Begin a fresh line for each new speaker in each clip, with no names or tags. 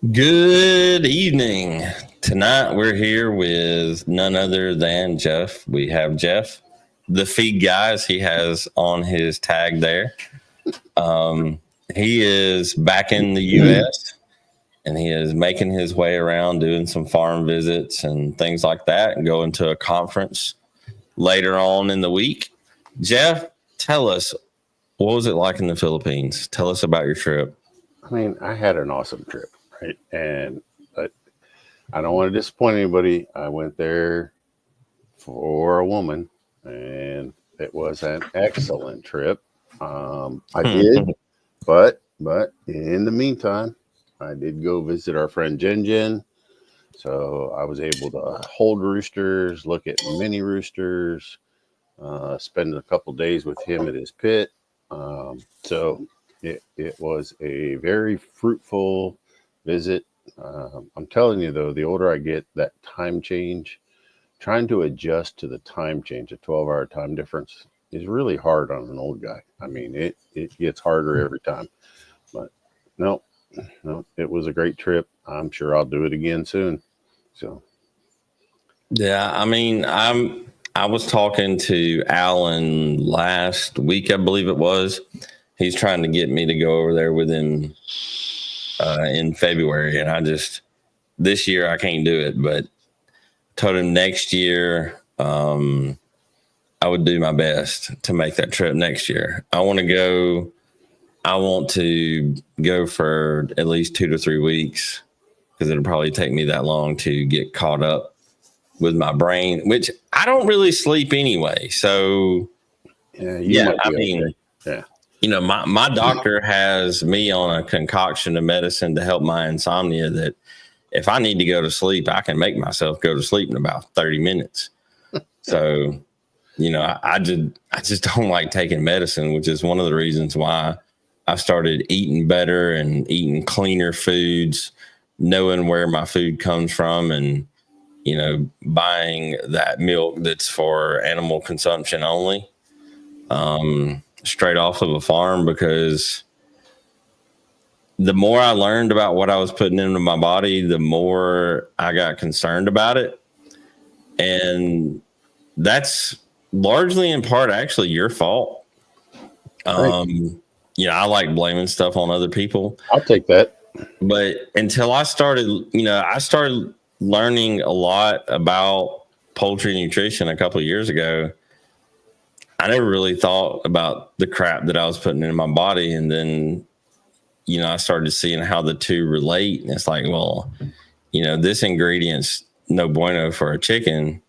Good evening. Tonight we're here with none other than Jeff. We have Jeff, the feed guys he has on his tag there. He is back in the U.S. and he is making his way around doing some farm visits and things like that and going to a conference later on in the week. Jeff, tell us, what was it like in the Philippines? Tell us about your trip.
I mean, I had an awesome trip, right? But I don't want to disappoint anybody. I went there for a woman, and it was an excellent trip. I did, but in the meantime, I did go visit our friend Jen. So I was able to hold roosters, look at mini roosters, spend a couple days with him at his pit. So it was a very fruitful visit. I'm telling you, though, the older I get, that time change, trying to adjust to the time change, a 12-hour time difference, is really hard on an old guy. I mean, it gets harder every time. But no, it was a great trip. I'm sure I'll do it again soon. So,
yeah, I mean, I was talking to Alan last week, I believe it was. He's trying to get me to go over there with him in February, and this year I can't do it, but told him next year I would do my best to make that trip next year. I want to go for at least 2 to 3 weeks because it'll probably take me that long to get caught up with my brain, which I don't really sleep anyway. So yeah, I mean, okay. Yeah. You know, my doctor has me on a concoction of medicine to help my insomnia that if I need to go to sleep, I can make myself go to sleep in about 30 minutes. So, you know, I just don't like taking medicine, which is one of the reasons why I started eating better and eating cleaner foods, knowing where my food comes from, and, you know, buying that milk that's for animal consumption only. Straight off of a farm, because the more I learned about what I was putting into my body, the more I got concerned about it. And that's largely in part actually your fault. You know, I like blaming stuff on other people.
I'll take that.
But until I started learning a lot about poultry nutrition a couple of years ago, I never really thought about the crap that I was putting in my body. And then, you know, I started seeing how the two relate. And it's like, well, you know, this ingredient's no bueno for a chicken.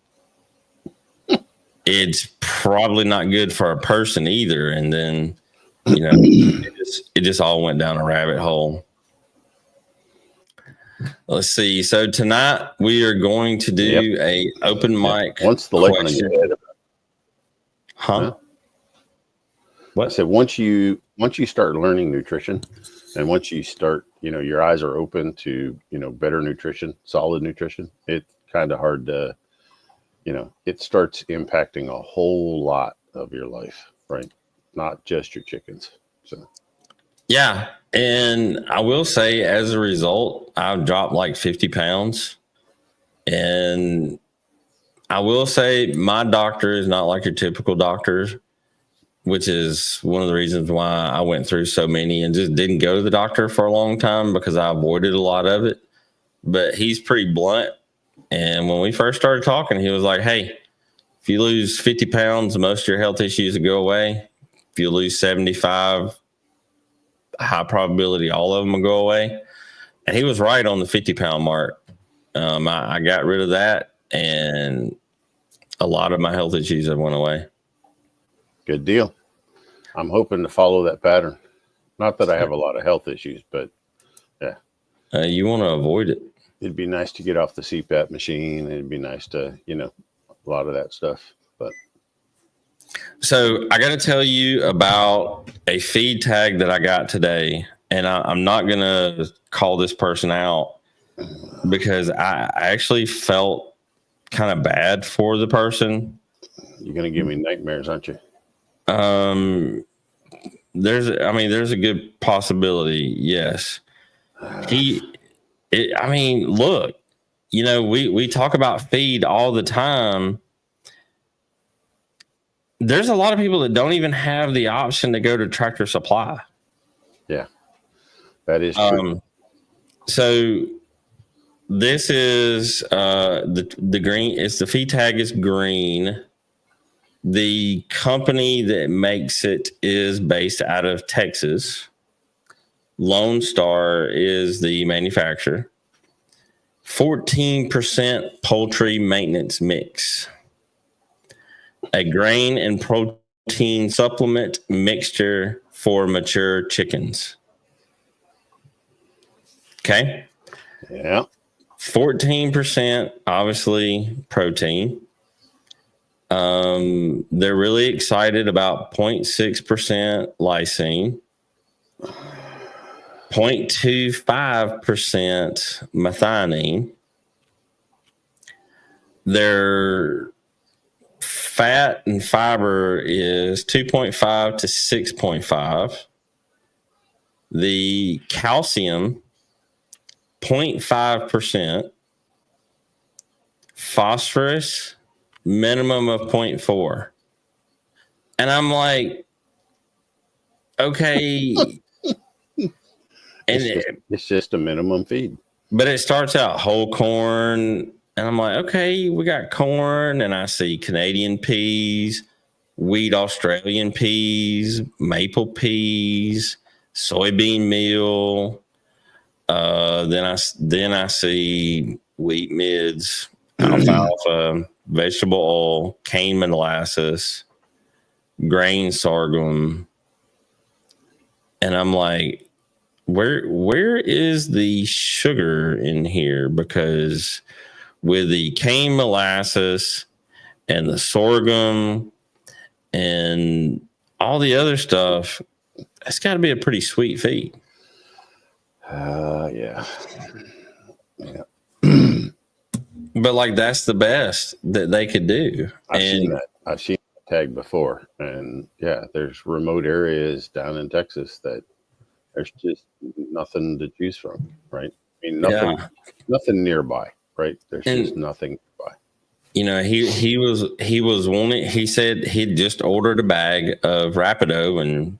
It's probably not good for a person either. And then, you know, it just all went down a rabbit hole. Let's see. So tonight we are going to do a open mic.
Once the light on your head.
Huh?
What? I said once you start learning nutrition, and once you start, you know, your eyes are open to, you know, better nutrition, solid nutrition, it's kind of hard to, you know, it starts impacting a whole lot of your life, right? Not just your chickens. So
yeah. And I will say, as a result, I've dropped like 50 pounds. And I will say my doctor is not like your typical doctors, which is one of the reasons why I went through so many and just didn't go to the doctor for a long time, because I avoided a lot of it. But he's pretty blunt. And when we first started talking, he was like, hey, if you lose 50 pounds, most of your health issues will go away. If you lose 75, high probability all of them will go away. And he was right on the 50-pound mark. I got rid of that, and a lot of my health issues have went away.
Good deal. I'm hoping to follow that pattern. Not that I have a lot of health issues, but yeah.
You want to avoid it.
It'd be nice to get off the CPAP machine. It'd be nice to, you know, a lot of that stuff. But
so I got to tell you about a feed tag that I got today, and I'm not going to call this person out because I actually felt kind of bad for the person.
You're going to give me nightmares, aren't you?
There's a good possibility. Yes. I mean, look, we talk about feed all the time. There's a lot of people that don't even have the option to go to Tractor Supply.
Yeah, that is true.
So this is the green. It's the feed tag is green. The company that makes it is based out of Texas. Lone Star is the manufacturer. 14% poultry maintenance mix. A grain and protein supplement mixture for mature chickens. Okay.
Yeah.
14%, obviously, protein. They're really excited about 0.6% lysine, 0.25% methionine. Their fat and fiber is 2.5 to 6.5. The calcium, 0.5%. Phosphorus, minimum of 0.4. And I'm like, okay.
It's just a minimum feed.
But it starts out whole corn. And I'm like, okay, we got corn. And I see Canadian peas, wheat Australian peas, maple peas, soybean meal. Then I see wheat mids, alfalfa, vegetable oil, cane molasses, grain sorghum. And I'm like, where is the sugar in here? Because with the cane molasses and the sorghum and all the other stuff, that's got to be a pretty sweet feed.
Yeah.
But like, that's the best that they could do.
I've seen that tag before, and yeah, there's remote areas down in Texas that there's just nothing to choose from, right? I mean, nothing nearby, right? There's just nothing nearby.
He was wanting. He said he'd just ordered a bag of Rapido, and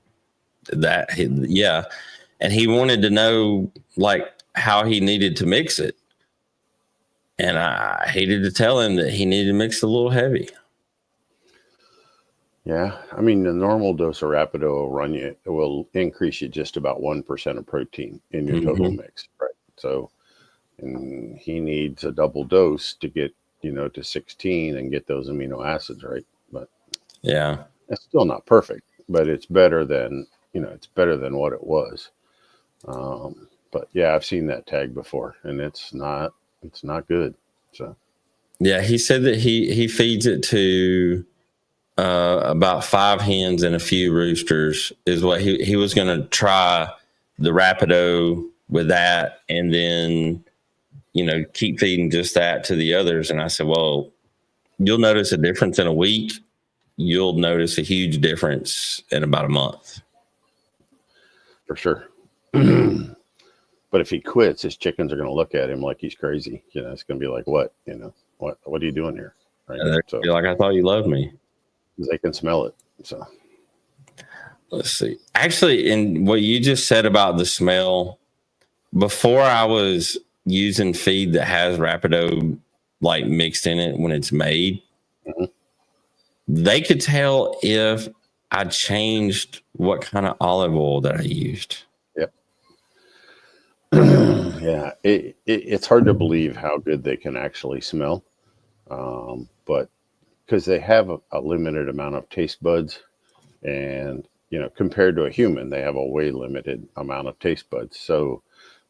and he wanted to know like how he needed to mix it. And I hated to tell him that he needed to mix it a little heavy.
Yeah. I mean, the normal dose of Rapido will increase you just about 1% of protein in your total mix. Right. So, and he needs a double dose to get, to 16 and get those amino acids, right? But
yeah,
it's still not perfect, but it's better than, what it was. But yeah, I've seen that tag before, and it's not good. So
yeah, he said that he feeds it to about 5 hens and a few roosters is what he was going to try the Rapido with that, and then keep feeding just that to the others. And I said, well, you'll notice a difference in a week. You'll notice a huge difference in about a month.
For sure. But if he quits, his chickens are going to look at him like he's crazy. It's going to be like, what? What are you doing here? Right?
So, like, I thought you loved me.
They can smell it. So
let's see. Actually, in what you just said about the smell, before I was using feed that has Rapido like mixed in it when it's made, they could tell if I changed what kind of olive oil that I used.
Yeah, it's hard to believe how good they can actually smell, but because they have a limited amount of taste buds, and compared to a human, they have a way limited amount of taste buds. So,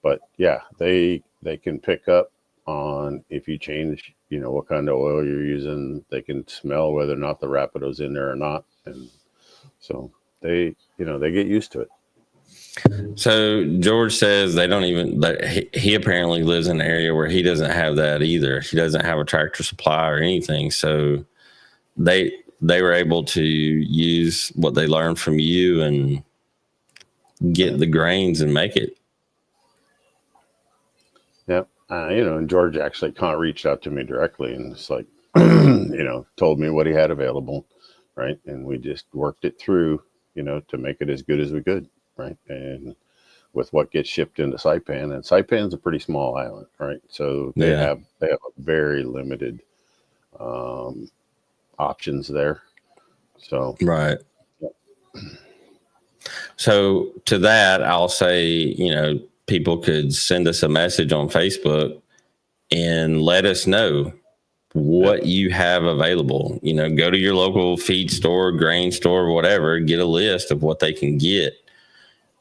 but yeah, they can pick up on if you change, what kind of oil you're using. They can smell whether or not the Rapido's in there or not, and so they get used to it.
So George says they don't even. He apparently lives in an area where he doesn't have that either. He doesn't have a Tractor Supply or anything. So they were able to use what they learned from you and get the grains and make it.
Yep. And George actually reached out to me directly and it's like, told me what he had available, right? And we just worked it through, to make it as good as we could, right? And with what gets shipped into Saipan, and Saipan's a pretty small island, right? So
Yeah.
they have a very limited um, options there. So
Right. So to that, I'll say, people could send us a message on Facebook and let us know
yeah,
what you have available. Go to your local feed store, grain store, whatever, get a list of what they can get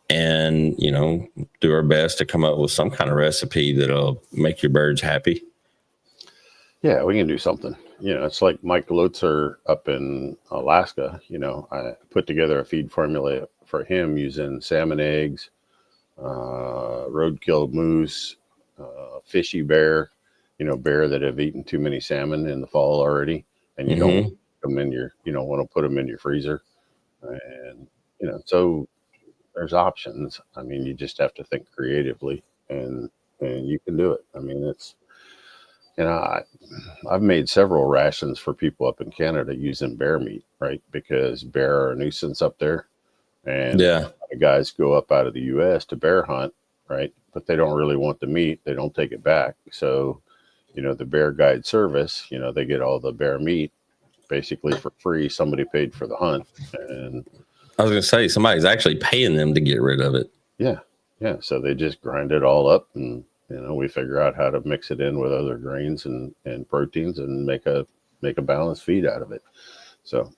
and, do our best to come up with some kind of recipe that'll make your birds happy.
yeah, we can do something. It's like Mike Lutzer up in Alaska. I put together a feed formula for him using salmon eggs, roadkill moose, fishy bear, bear that have eaten too many salmon in the fall already, and you don't
Mm-hmm.
want them in your, want to put them in your freezer, and so there's options. I mean, you just have to think creatively, and you can do it. I mean, it's I've made several rations for people up in Canada using bear meat, right? Because bear are a nuisance up there, and
Yeah.
the guys go up out of the U.S. to bear hunt, right? But they don't really want the meat; they don't take it back. So, the bear guide service, they get all the bear meat basically for free. Somebody paid for the hunt, and
I was going to say somebody's actually paying them to get rid of it.
yeah, yeah. So they just grind it all up, and we figure out how to mix it in with other grains and proteins, and make a balanced feed out of it. So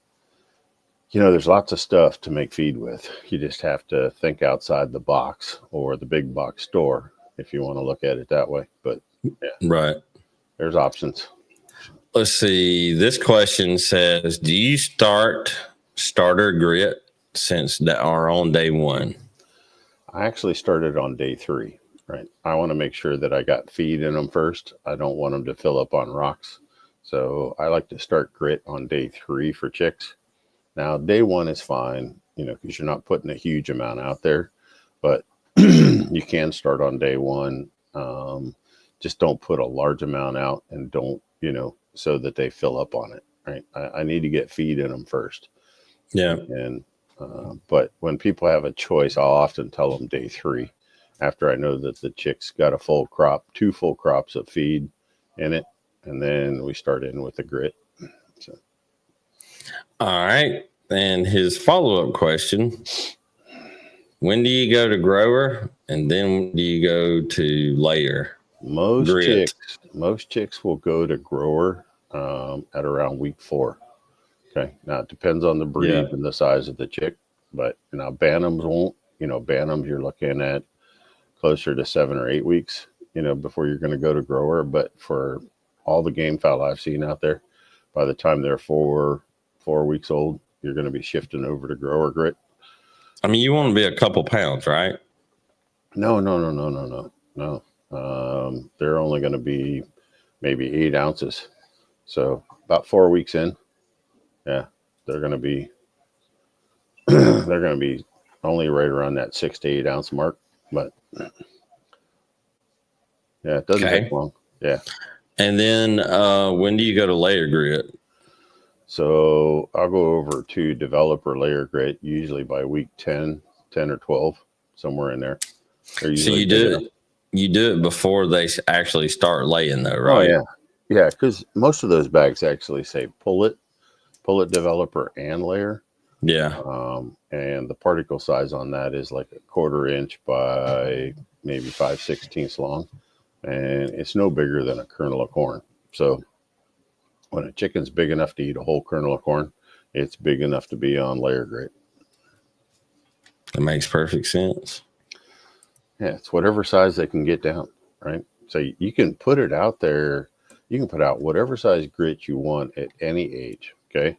there's lots of stuff to make feed with. You just have to think outside the box or the big box store if you want to look at it that way. But yeah,
Right.
there's options.
Let's see. This question says, do you start starter grit since that are on day one?
I actually started on day 3, right? I want to make sure that I got feed in them first. I don't want them to fill up on rocks. So I like to start grit on day 3 for chicks. Now, day 1 is fine, because you're not putting a huge amount out there, but you can start on day 1. Just don't put a large amount out, and don't, so that they fill up on it, right? I need to get feed in them first.
Yeah.
And but when people have a choice, I'll often tell them day 3, after I know that the chick's got a full crop, 2 full crops of feed in it, and then we start in with the grit. So.
All right. And his follow up question, when do you go to grower and then do you go to layer grit?
Most chicks will go to grower at around week 4. Okay. Now it depends on the breed
Yeah.
and the size of the chick, but Bantams won't. Bantams you're looking at closer to 7 or 8 weeks, before you're going to go to grower. But for all the game fowl I've seen out there, by the time they're 4 weeks old, you're going to be shifting over to grower grit.
I mean, you want to be a couple pounds, right?
No. They're only going to be maybe 8 ounces. So about 4 weeks in, yeah, they're going to be only right around that 6 to 8 ounce mark. But yeah, it doesn't take
Okay.
long. Yeah.
And then when do you go to layer grit?
So I'll go over to developer layer grit usually by week 10 or 12, somewhere in there. They're
So
usually
you
big
do
enough.
it before they actually start laying, though,
Oh
right?
yeah. Yeah, because most of those bags actually say pull it developer and layer.
Yeah.
And the particle size on that is like a 1/4 inch by maybe 5/16 long. And it's no bigger than a kernel of corn. So when a chicken's big enough to eat a whole kernel of corn, it's big enough to be on layer grit.
That makes perfect sense.
Yeah, it's whatever size they can get down, right? So you can put it out there. You can put out whatever size grit you want at any age. Okay.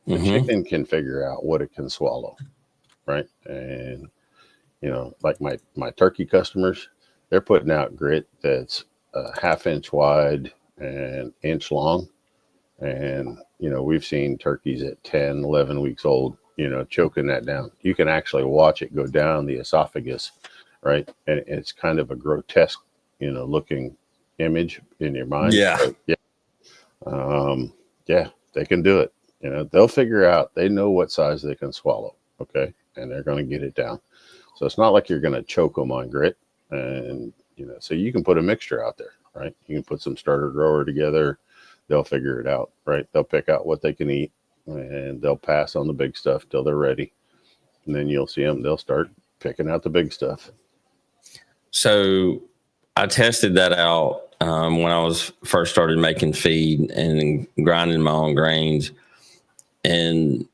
The
Mm-hmm.
chicken can figure out what it can swallow, right? And like my turkey customers, they're putting out grit that's a 1/2 inch wide and inch long. And we've seen turkeys at 10, 11 weeks old, choking that down. You can actually watch it go down the esophagus, right? And it's kind of a grotesque looking image in your mind.
Yeah.
But yeah, they can do it. They'll figure out, they know what size they can swallow. Okay. And they're going to get it down. So it's not like you're going to choke them on grit. And, so you can put a mixture out there, right? You can put some starter grower together. They'll figure it out, right? They'll pick out what they can eat and they'll pass on the big stuff till they're ready. And then you'll see them, they'll start picking out the big stuff.
So I tested that out when I was first started making feed and grinding my own grains. And,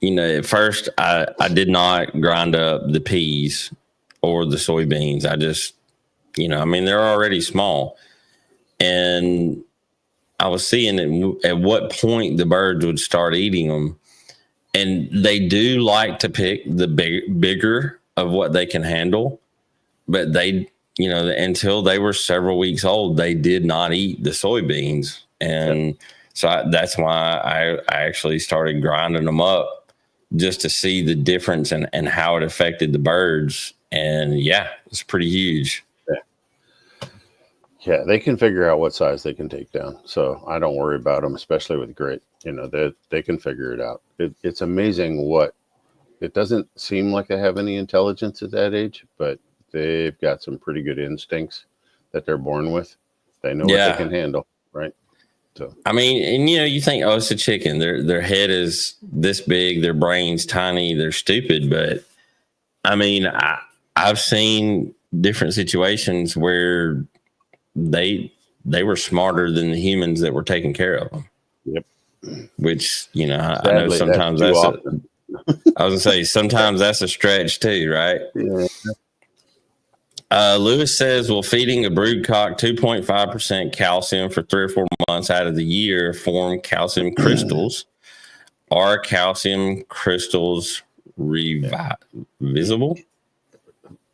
at first I did not grind up the peas or the soybeans. I just, they're already small. And I was seeing at what point the birds would start eating them. And they do like to pick the bigger of what they can handle. But they, until they were several weeks old, they did not eat the soybeans. And so that's why I actually started grinding them up just to see the difference and how it affected the birds. And yeah, it's pretty huge.
Yeah, they can figure out what size they can take down. So I don't worry about them, especially with grit. They can figure it out. It's amazing it doesn't seem like they have any intelligence at that age, but they've got some pretty good instincts that they're born with. They know what they can handle, right? So
and you think, oh, it's a chicken. Their head is this big, their brain's tiny, they're stupid. But I've seen different situations where they were smarter than the humans that were taking care of them.
Yep.
Which, I know sometimes I was gonna say sometimes that's a stretch too, right?
Yeah.
Lewis says, will feeding a brood cock 2.5% calcium for 3 or 4 months out of the year form calcium crystals? Are calcium crystals visible?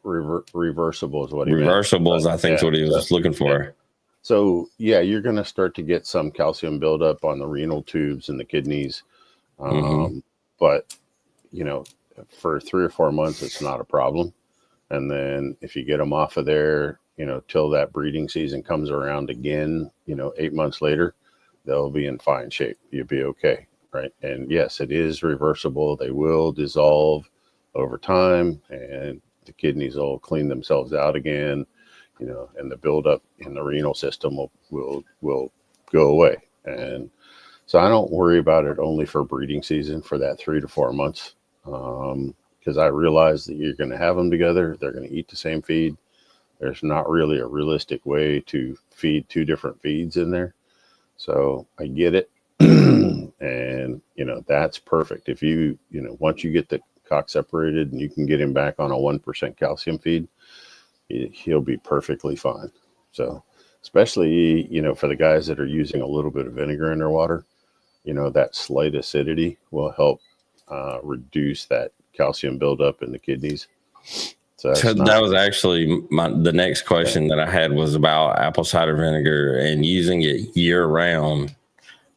Reversible is what he meant.
Reversibles, I think is what he was looking for.
Yeah. So, you're going to start to get some calcium buildup on the renal tubes and the kidneys. But, for 3 or 4 months, it's not a problem. And then if you get them off of there, till that breeding season comes around again, 8 months later, they'll be in fine shape. You'll be okay, right? And yes, it is reversible. They will dissolve over time and the kidneys will clean themselves out again, and the buildup in the renal system will go away. And so I don't worry about it only for breeding season for that 3 to 4 months. Because I realize that you're going to have them together. They're going to eat the same feed. There's not really a realistic way to feed 2 different feeds in there. So I get it. And, that's perfect. If once you get the cock separated and you can get him back on a 1% calcium feed, he'll be perfectly fine. So especially, for the guys that are using a little bit of vinegar in their water, that slight acidity will help reduce that calcium buildup in the kidneys. So
that was actually the next question that I had was about apple cider vinegar and using it year round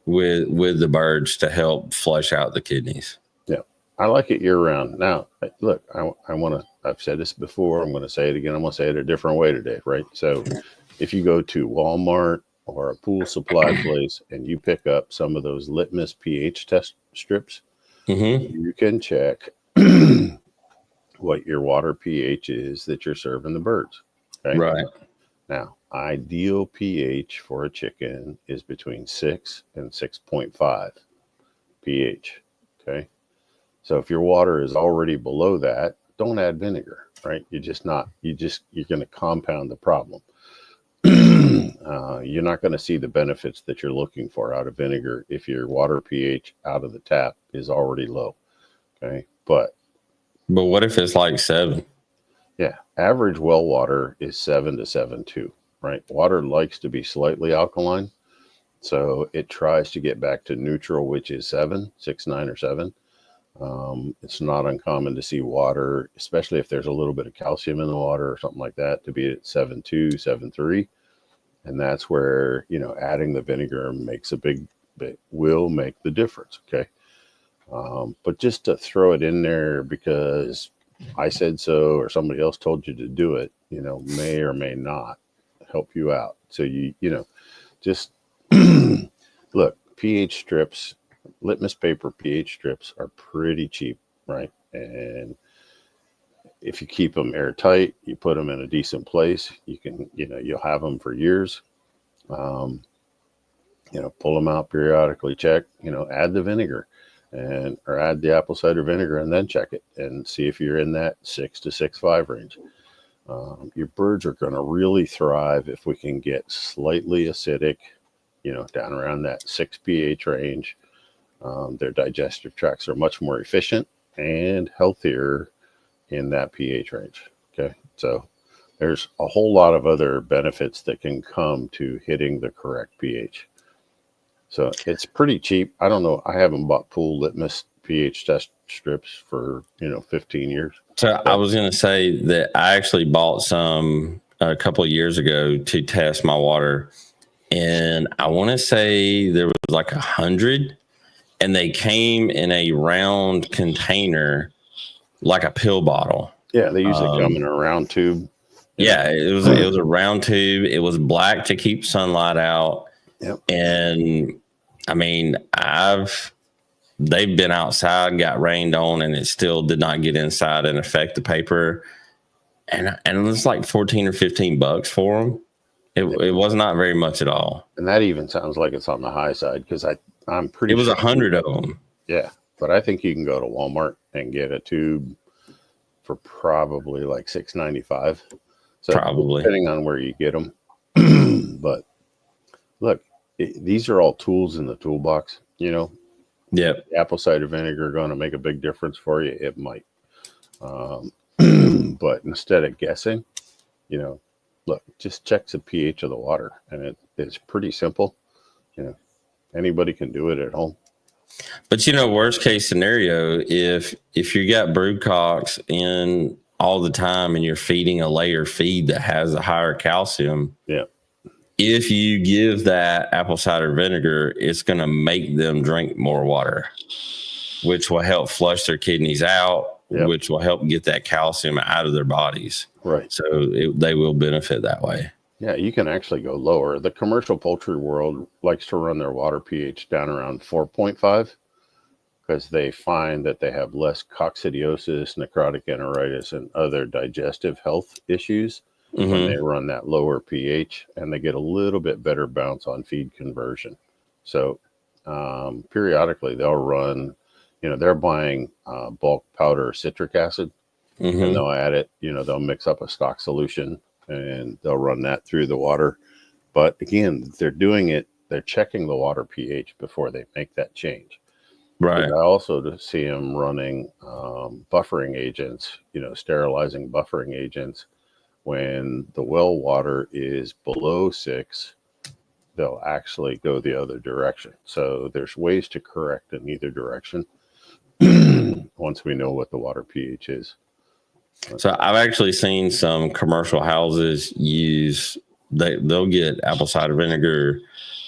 with the birds to help flush out the kidneys.
Yeah, I like it year round. Now, look, I've said this before. I'm going to say it again. I'm going to say it a different way today, right? So if you go to Walmart or a pool supply place and you pick up some of those litmus pH test strips, you can check what your water pH is that you're serving the birds. Okay?
Right.
Now, ideal pH for a chicken is between 6 and 6.5 pH. Okay. So if your water is already below that, don't add vinegar, right? You're going to compound the problem. You're not going to see the benefits that you're looking for out of vinegar if your water pH out of the tap is already low. Okay. But
what if it's like 7?
Yeah. Average well water is 7 to 7.2, right? Water likes to be slightly alkaline. So it tries to get back to neutral, which is 6, 9, or 7. It's not uncommon to see water, especially if there's a little bit of calcium in the water or something like that, to be at 7.2, 7.3. And that's where, adding the vinegar will make the difference. Okay. But just to throw it in there because I said so, or somebody else told you to do it, may or may not help you out. So you know, just look, pH strips, litmus paper pH strips are pretty cheap, right? And if you keep them airtight, you put them in a decent place, you can, you know, you'll have them for years. Um, you know, pull them out periodically, check, you know, add the vinegar and, or add the apple cider vinegar and then check it and see if you're in that 6 to 6.5 range. Your birds are going to really thrive if we can get slightly acidic, you know, down around that 6 pH range. Their digestive tracts are much more efficient and healthier in that pH range. Okay. So there's a whole lot of other benefits that can come to hitting the correct pH. So it's pretty cheap. I don't know. I haven't bought pool litmus pH test strips for, you know, 15 years.
So I was going to say that I actually bought some a couple of years ago to test my water. And I want to say there was like 100, and they came in a round container, like a pill bottle.
Yeah, they usually come in a round tube.
Yeah, it was a round tube. It was black to keep sunlight out.
Yep.
And I mean, they've been outside, got rained on, and it still did not get inside and affect the paper. And it was like $14 or $15 for them. It was not very much at all.
And that even sounds like it's on the high side, because I'm pretty.
It was
sure
100 of them.
Yeah, but I think you can go to Walmart and get a tube for probably like $6.95. So
Probably,
depending on where you get them. But look, these are all tools in the toolbox. You know.
Yep.
Apple cider vinegar going to make a big difference for you. It might. But instead of guessing, you know, look, just check the pH of the water, and it's pretty simple. You know, anybody can do it at home.
But, you know, worst case scenario, if you got broodcocks in all the time and you're feeding a layer feed that has a higher calcium,
yeah,
if you give that apple cider vinegar, it's going to make them drink more water, which will help flush their kidneys out,
yep.
which will help get that calcium out of their bodies.
Right.
So they will benefit that way.
Yeah, you can actually go lower. The commercial poultry world likes to run their water pH down around 4.5 because they find that they have less coccidiosis, necrotic enteritis, and other digestive health issues when they run that lower pH, and they get a little bit better bounce on feed conversion. So periodically they'll run, you know, they're buying bulk powder citric acid, and they'll add it, you know, they'll mix up a stock solution and they'll run that through the water. But again, they're doing it, they're checking the water pH before they make that change.
Right.
I also see them running buffering agents, you know, sterilizing buffering agents. When the well water is below 6, they'll actually go the other direction. So there's ways to correct in either direction once we know what the water pH is.
So I've actually seen some commercial houses they'll get apple cider vinegar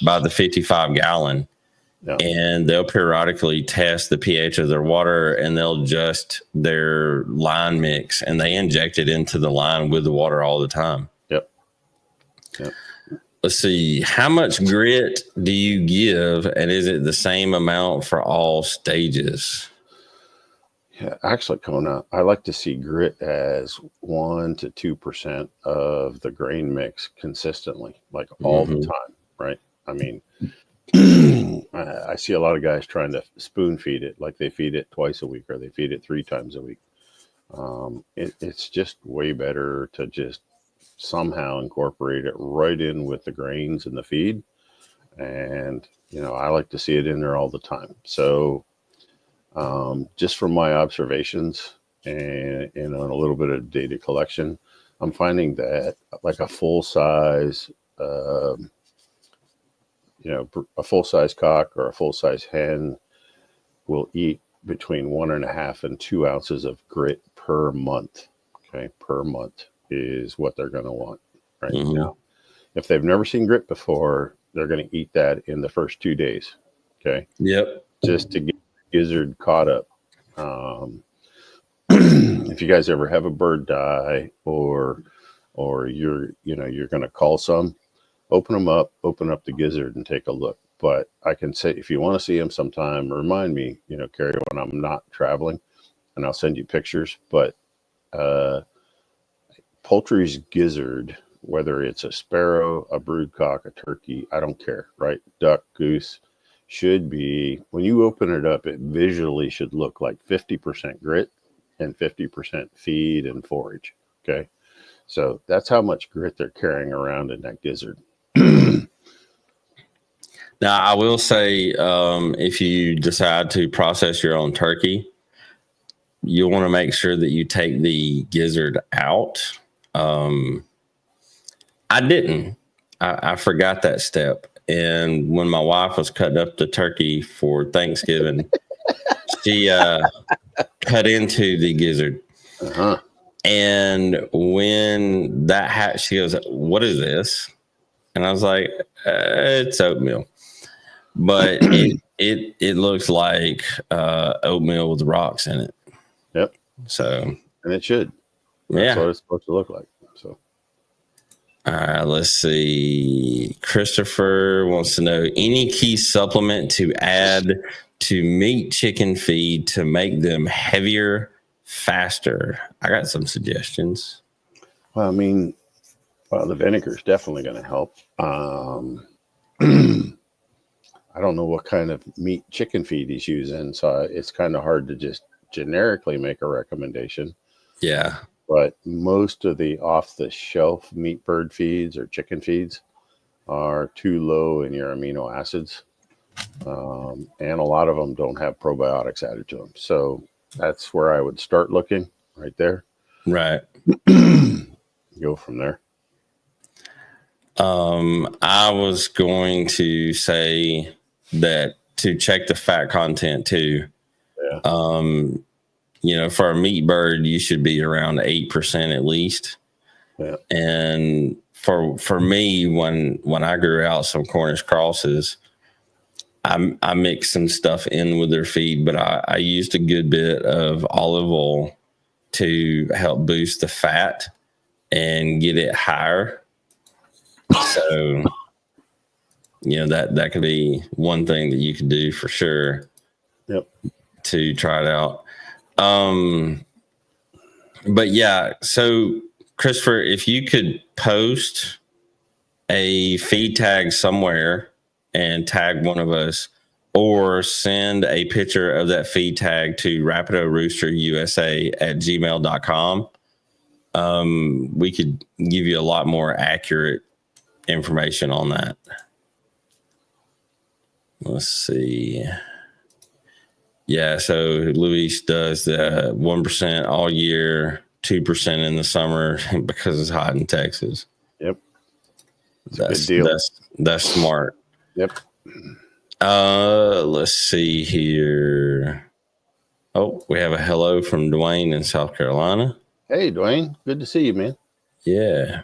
by the 55 gallon. Yeah. And they'll periodically test the pH of their water, and they'll adjust their line mix, and they inject it into the line with the water all the time.
Yep.
Let's see. How much grit do you give, and is it the same amount for all stages?
Yeah, actually, Kona, I like to see grit as 1 to 2% of the grain mix consistently, like all the time, right? I mean, I see a lot of guys trying to spoon feed it, like they feed it twice a week or they feed it 3 times a week. It's just way better to just somehow incorporate it right in with the grains and the feed. And, you know, I like to see it in there all the time. So just from my observations and on a little bit of data collection, I'm finding that like a full size, a full-size cock or a full-size hen will eat between 1.5 and 2 ounces of grit per month. Okay, per month is what they're going to want right now. If they've never seen grit before, they're going to eat that in the first 2 days. Okay.
Yep.
Just to get the gizzard caught up. If you guys ever have a bird die or or you're going to call some, open up the gizzard and take a look. But I can say, if you want to see them sometime, remind me, Carrie, when I'm not traveling, and I'll send you pictures. But poultry's gizzard, whether it's a sparrow, a broodcock, a turkey, I don't care, right? Duck, goose, should be, when you open it up, it visually should look like 50% grit and 50% feed and forage. Okay. So that's how much grit they're carrying around in that gizzard.
Now, I will say, if you decide to process your own turkey, you'll want to make sure that you take the gizzard out. I didn't. I forgot that step. And when my wife was cutting up the turkey for Thanksgiving, she cut into the gizzard.
Uh-huh.
And when that happened, she goes, "What is this?" And I was like, "It's oatmeal." But it looks like oatmeal with rocks in it.
Yep.
So,
and it should. That's what it's supposed to look like. So,
all right, let's see. Christopher wants to know any key supplement to add to meat chicken feed to make them heavier, faster. I got some suggestions.
Well, the vinegar is definitely going to help. I don't know what kind of meat chicken feed he's using, so it's kind of hard to just generically make a recommendation.
Yeah.
But most of the off-the-shelf meat bird feeds or chicken feeds are too low in your amino acids. And a lot of them don't have probiotics added to them. So that's where I would start looking right there.
Right.
Go from there.
I was going to say that to check the fat content too.
Yeah.
For a meat bird, you should be around 8% at least.
Yeah.
And for me, when I grew out some Cornish crosses, I mixed some stuff in with their feed, but I used a good bit of olive oil to help boost the fat and get it higher. So, that could be one thing that you could do for sure.
Yep.
To try it out. But yeah, so Christopher, if you could post a feed tag somewhere and tag one of us, or send a picture of that feed tag to rapidoroosterusa@gmail.com, we could give you a lot more accurate information on that. Let's see. Yeah, so Luis does the 1% all year, 2% in the summer because it's hot in Texas.
Yep. That's a good deal.
That's smart.
Yep.
Let's see here. Oh, we have a hello from Dwayne in South Carolina.
Hey, Dwayne. Good to see you, man.
Yeah.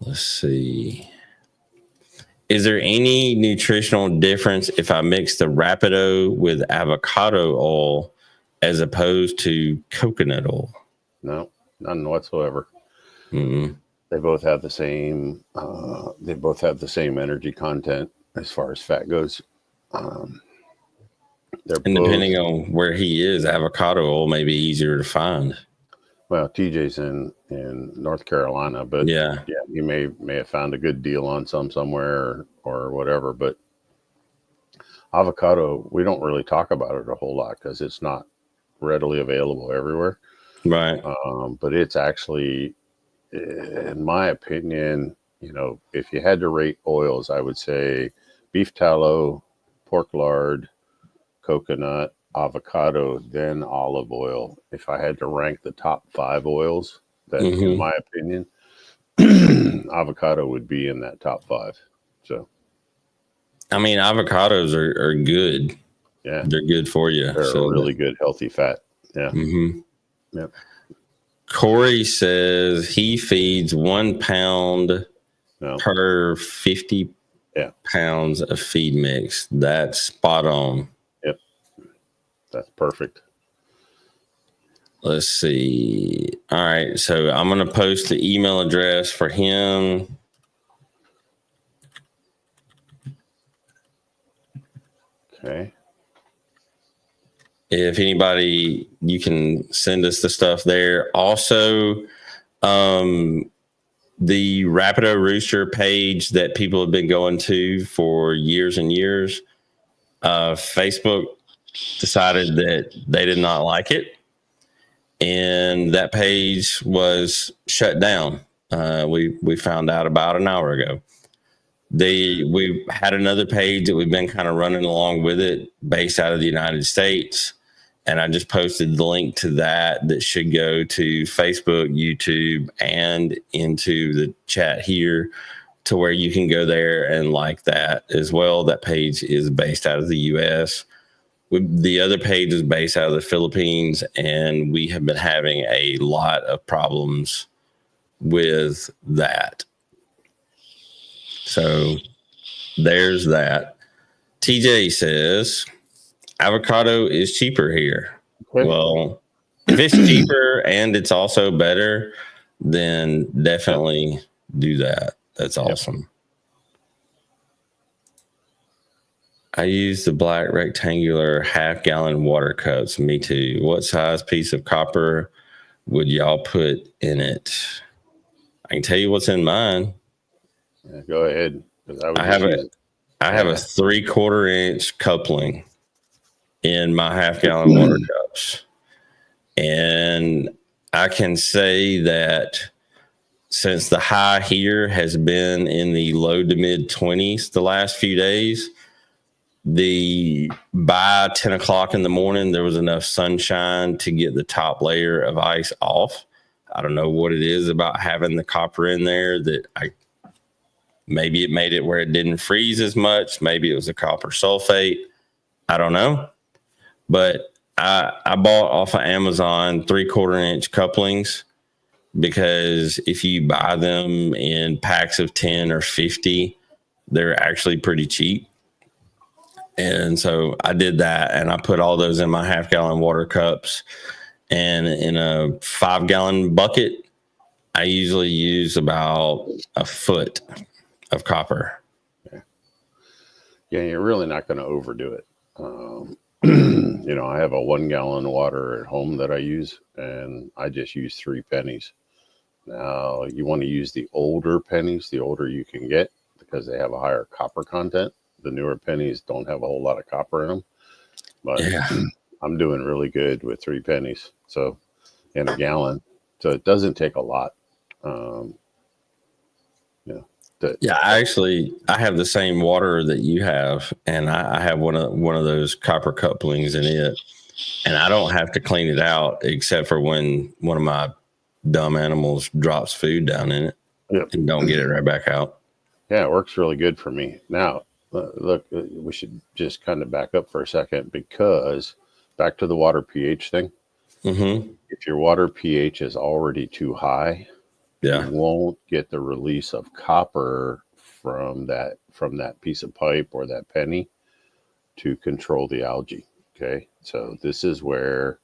Let's see. Is there any nutritional difference if I mix the Rapido with avocado oil as opposed to coconut oil?
No, none whatsoever.
Mm-hmm.
They both have the same. They both have the same energy content as far as fat goes.
Depending on where he is, avocado oil may be easier to find.
Well, TJ's in North Carolina, but yeah, you may have found a good deal on some somewhere or whatever. But avocado, we don't really talk about it a whole lot because it's not readily available everywhere.
Right.
But it's actually, in my opinion, if you had to rate oils, I would say beef tallow, pork lard, coconut, avocado, then olive oil. If I had to rank the top 5 oils, that in my opinion, avocado would be in that top 5. So,
avocados are good.
Yeah,
they're good for you.
They're a really good healthy fat. Yeah.
Yep. Corey says he feeds 1 pound per 50 pounds of feed mix. That's spot on.
Yep. That's perfect.
Let's see. All right. So I'm going to post the email address for him.
Okay.
If anybody, you can send us the stuff there. Also, the Rapido Rooster page that people have been going to for years and years, Facebook decided that they did not like it, and that page was shut down. We found out about an hour ago. We had another page that we've been kind of running along with it, based out of the United States. And I just posted the link to that should go to Facebook, YouTube, and into the chat here, to where you can go there and like that as well. That page is based out of the US. The other page is based out of the Philippines, and we have been having a lot of problems with that. So there's that. TJ says avocado is cheaper here. Okay. Well, if it's cheaper and it's also better, then definitely do that. That's awesome. I use the black rectangular half-gallon water cups. Me too. What size piece of copper would y'all put in it? I can tell you what's in mine.
Yeah, go ahead.
I have a 3/4 inch coupling in my half-gallon water cups. And I can say that since the high here has been in the low to mid 20s the last few days, by 10 o'clock in the morning, there was enough sunshine to get the top layer of ice off. I don't know what it is about having the copper in there that maybe it made it where it didn't freeze as much. Maybe it was a copper sulfate. I don't know. But I bought off of Amazon 3/4 inch couplings, because if you buy them in packs of 10 or 50, they're actually pretty cheap. And so I did that, and I put all those in my half-gallon water cups. And in a 5-gallon bucket, I usually use about a foot of copper.
Yeah, you're really not going to overdo it. I have a 1 gallon of water at home that I use, and I just use 3 pennies. Now, you want to use the older pennies, the older you can get, because they have a higher copper content. The newer pennies don't have a whole lot of copper in them. But I'm doing really good with 3 pennies. So, in a gallon. So it doesn't take a lot.
I have the same water that you have, and I have one of those copper couplings in it, and I don't have to clean it out except for when one of my dumb animals drops food down in it and don't get it right back out.
Yeah, it works really good for me. Now, look, we should just kind of back up for a second, because back to the water pH thing.
Mm-hmm.
If your water pH is already too high, you won't get the release of copper from that piece of pipe or that penny to control the algae. Okay, so this is where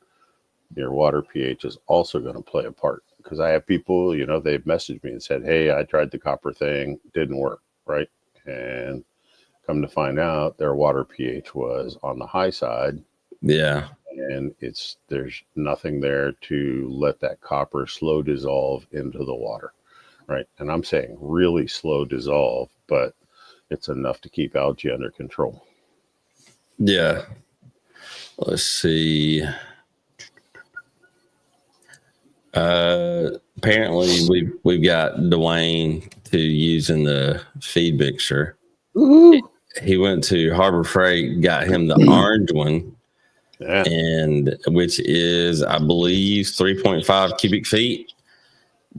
your water pH is also going to play a part, because I have people, they've messaged me and said, hey, I tried the copper thing, didn't work, right? And come to find out, their water pH was on the high side.
Yeah.
And there's nothing there to let that copper slow dissolve into the water, right? And I'm saying really slow dissolve, but it's enough to keep algae under control.
Yeah. Let's see. Apparently we've got Dwayne to using the feed mixture. He went to Harbor Freight, got him the orange one.
Yeah.
And which is, I believe, 3.5 cubic feet,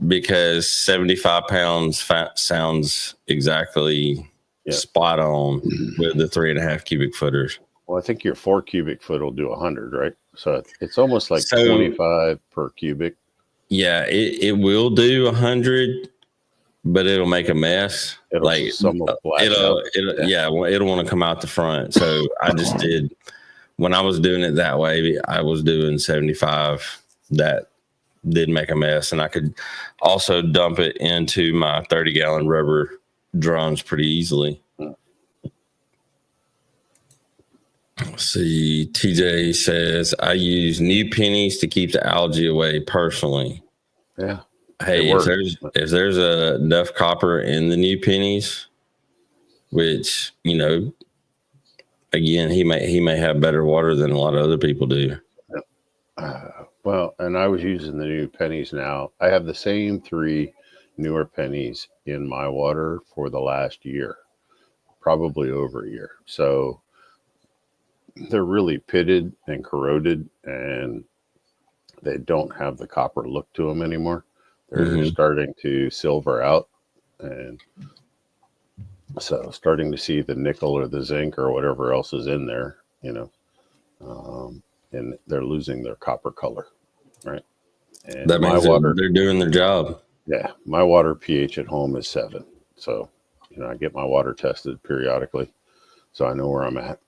because 75 pounds sounds exactly spot on with the 3.5 cubic footers.
Well, I think your 4 cubic foot will do 100, right? So it's almost like 25 per cubic.
Yeah, it will do 100, but it'll make a mess. It'll want to come out the front. So I just did. When I was doing it that way, I was doing 75 that did make a mess. And I could also dump it into my 30-gallon rubber drums pretty easily. Let's see, TJ says, I use new pennies to keep the algae away personally.
Yeah.
Hey, if there's enough copper in the new pennies, which, you know, again, he may have better water than a lot of other people do.
Well, and I was using the new pennies now. I have the same 3 newer pennies in my water for the last year, probably over a year. So they're really pitted and corroded, and they don't have the copper look to them anymore. They're starting to silver out, and so starting to see the nickel or the zinc or whatever else is in there, you know, and they're losing their copper color, right? And
that means they're doing their job.
Yeah, my water pH at home is 7, so you know I get my water tested periodically, so I know where I'm at.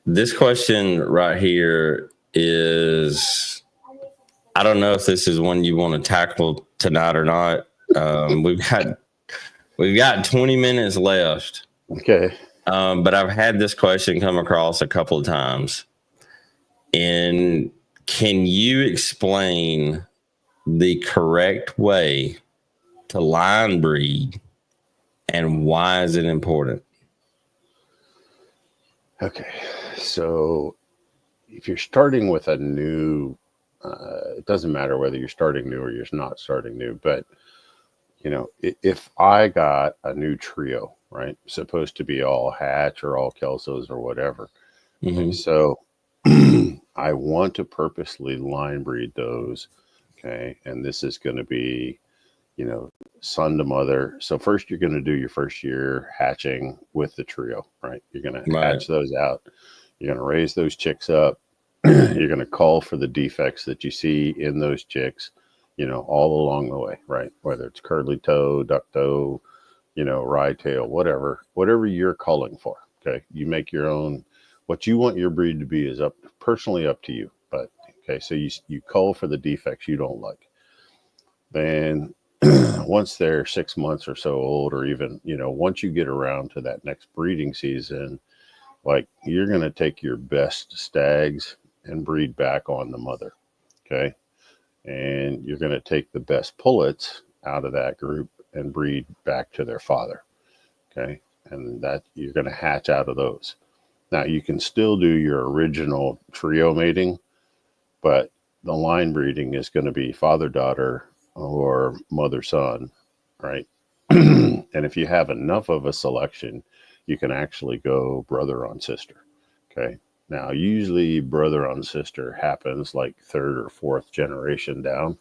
This question right here is, I don't know if this is one you want to tackle tonight or not. We've got 20 minutes left.
Okay.
But I've had this question come across a couple of times. And can you explain the correct way to line breed, and why is it important?
Okay. So if you're starting with a new, it doesn't matter whether you're starting new or you're not starting new, but you know, if I got a new trio, right, supposed to be all hatch or all Kelsos or whatever, okay, so I want to purposely line breed those, okay, and this is going to be, you know, son to mother. So first you're going to do your first year hatching with the trio, right? You're going to hatch those out. You're going to raise those chicks up. You're going to call for the defects that you see in those chicks, you know, all along the way, right? Whether it's curly toe, duck toe, you know, rye tail, whatever you're calling for. Okay. You make your own, what you want your breed to be is personally up to you. But okay. So you call for the defects you don't like. Then once they're 6 months or so old, or even, you know, once you get around to that next breeding season, like you're going to take your best stags and breed back on the mother. Okay. And you're going to take the best pullets out of that group and breed back to their father. Okay. And that you're going to hatch out of those. Now you can still do your original trio mating, but the line breeding is going to be father-daughter or mother-son, right? And if you have enough of a selection, you can actually go brother on sister. Okay. Now, usually brother on sister happens like 3rd or 4th generation down.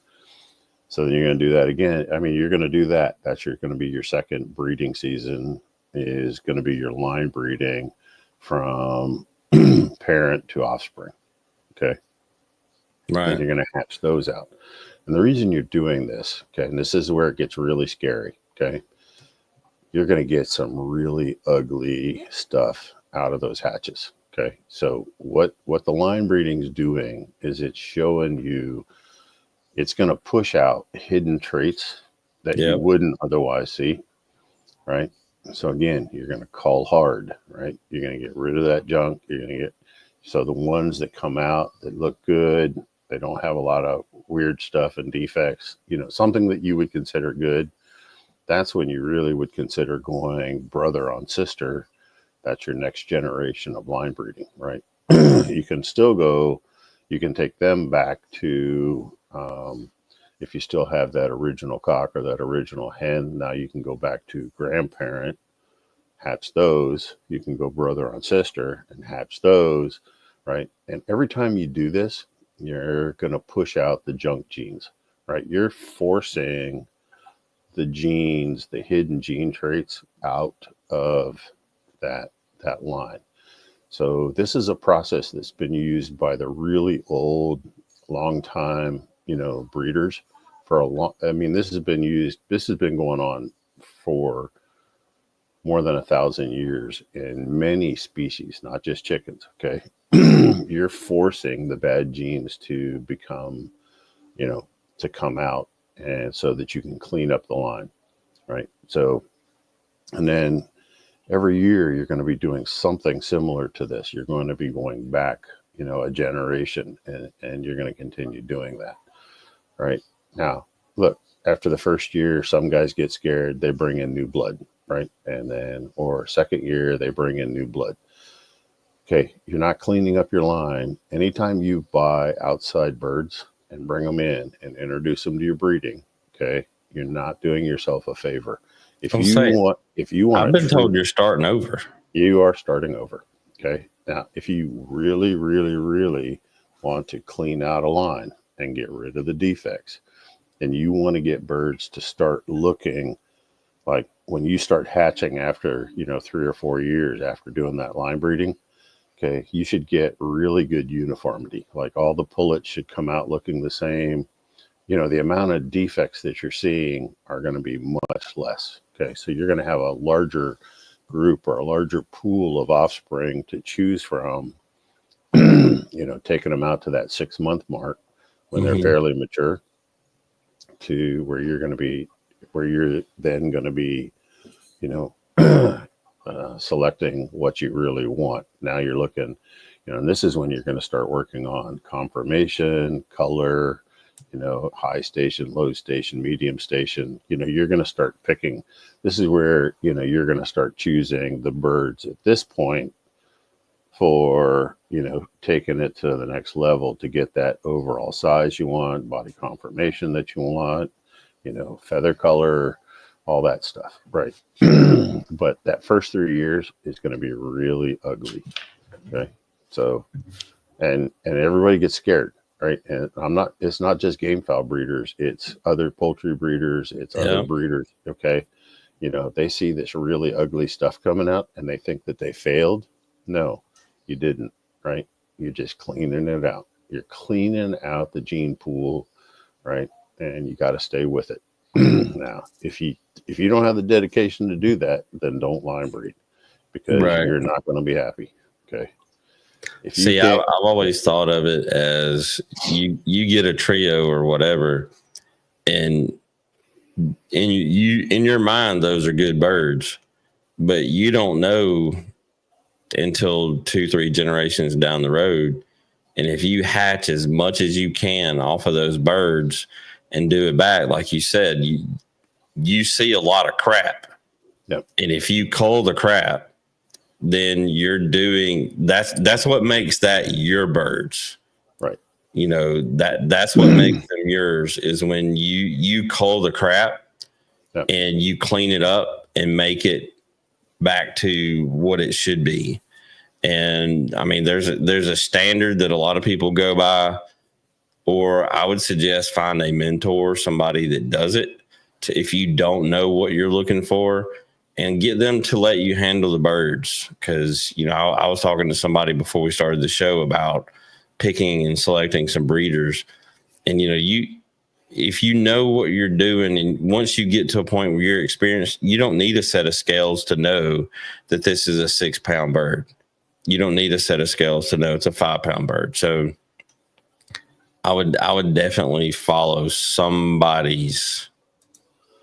So then you're going to do that again. I mean, you're going to do that. That's going to be your second breeding season, is going to be your line breeding from parent to offspring. Okay.
Right.
And you're going to hatch those out. And the reason you're doing this, okay, and this is where it gets really scary, okay, you're going to get some really ugly stuff out of those hatches, okay? So what the line breeding is doing is it's showing you, it's going to push out hidden traits that you wouldn't otherwise see, right? So again, you're going to call hard, right? You're going to get rid of that junk. You're going to get, so the ones that come out that look good, they don't have a lot of weird stuff and defects, you know, something that you would consider good. That's when you really would consider going brother on sister. That's your next generation of line breeding, right? You can still go, you can take them back to, if you still have that original cock or that original hen, now you can go back to grandparent, hatch those. You can go brother on sister and hatch those, right? And every time you do this, you're going to push out the junk genes, right? You're forcing the genes, the hidden gene traits out of that line. So this is a process that's been used by the really old, long time, you know, breeders for a long, I mean, this has been going on for more than 1,000 years in many species, not just chickens. Okay. You're forcing the bad genes to become, to come out, and so that you can clean up the line. Right. So, and then every year you're going to be doing something similar to this. You're going to be going back, a generation, and you're going to continue doing that. Right. Now, look, after the first year, some guys get scared. They bring in new blood. Right. And then, or second year, they bring in new blood. Okay. You're not cleaning up your line. Anytime you buy outside birds and bring them in and introduce them to your breeding, okay, you're not doing yourself a favor. If you want,
I've been told you're starting over.
You are starting over. Okay. Now, if you really, really, really want to clean out a line and get rid of the defects, and you want to get birds to start looking like when you start hatching after, 3 or 4 years after doing that line breeding, okay, you should get really good uniformity. Like all the pullets should come out looking the same. The amount of defects that you're seeing are going to be much less. Okay, so you're going to have a larger group or a larger pool of offspring to choose from, taking them out to that 6-month mark when they're fairly mature, to where you're then going to be, selecting what you really want. Now you're looking, and this is when you're going to start working on conformation, color, high station, low station, medium station. You're going to start picking. This is where, you're going to start choosing the birds at this point for, taking it to the next level to get that overall size you want, body conformation that you want, feather color, all that stuff. Right. But that first 3 years is going to be really ugly. Okay. So, and everybody gets scared. Right. And it's not just game fowl breeders, it's other poultry breeders, it's other breeders. Okay. They see this really ugly stuff coming out and they think that they failed. No, you didn't. Right. You're just cleaning it out. You're cleaning out the gene pool. Right. And you got to stay with it. Now, if you don't have the dedication to do that, then don't line breed, because you're not going to be happy. Okay.
I've always thought of it as you get a trio or whatever, and in your mind those are good birds, but you don't know until 2-3 generations down the road. And if you hatch as much as you can off of those birds and do it back, like you said, you see a lot of crap.
Yep.
And if you cull the crap, then you're doing that's what makes that your birds.
Right.
That's what makes them yours, is when you cull the crap and you clean it up and make it back to what it should be. And I mean, there's a standard that a lot of people go by, or I would suggest find a mentor, somebody that does it, if you don't know what you're looking for, and get them to let you handle the birds. Because, I was talking to somebody before we started the show about picking and selecting some breeders. And, if you know what you're doing, and once you get to a point where you're experienced, you don't need a set of scales to know that this is a 6-pound bird. You don't need a set of scales to know it's a 5-pound bird. So I would definitely follow somebody's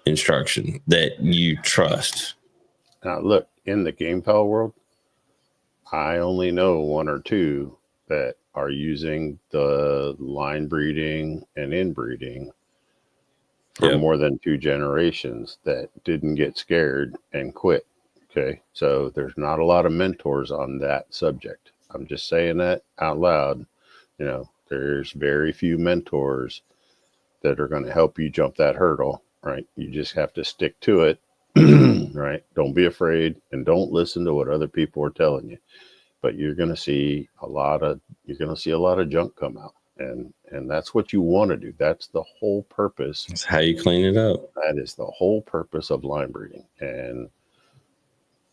instruction that you trust.
Now, look, in the game fowl world, I only know 1 or 2 that are using the line breeding and inbreeding for more than 2 generations that didn't get scared and quit. Okay. So there's not a lot of mentors on that subject. I'm just saying that out loud. There's very few mentors that are going to help you jump that hurdle. Right. You just have to stick to it. Right. Don't be afraid, and don't listen to what other people are telling you. But you're going to see a lot of junk come out, and that's what you want to do. That's the whole purpose.
That's how you clean it up.
That is the whole purpose of line breeding. And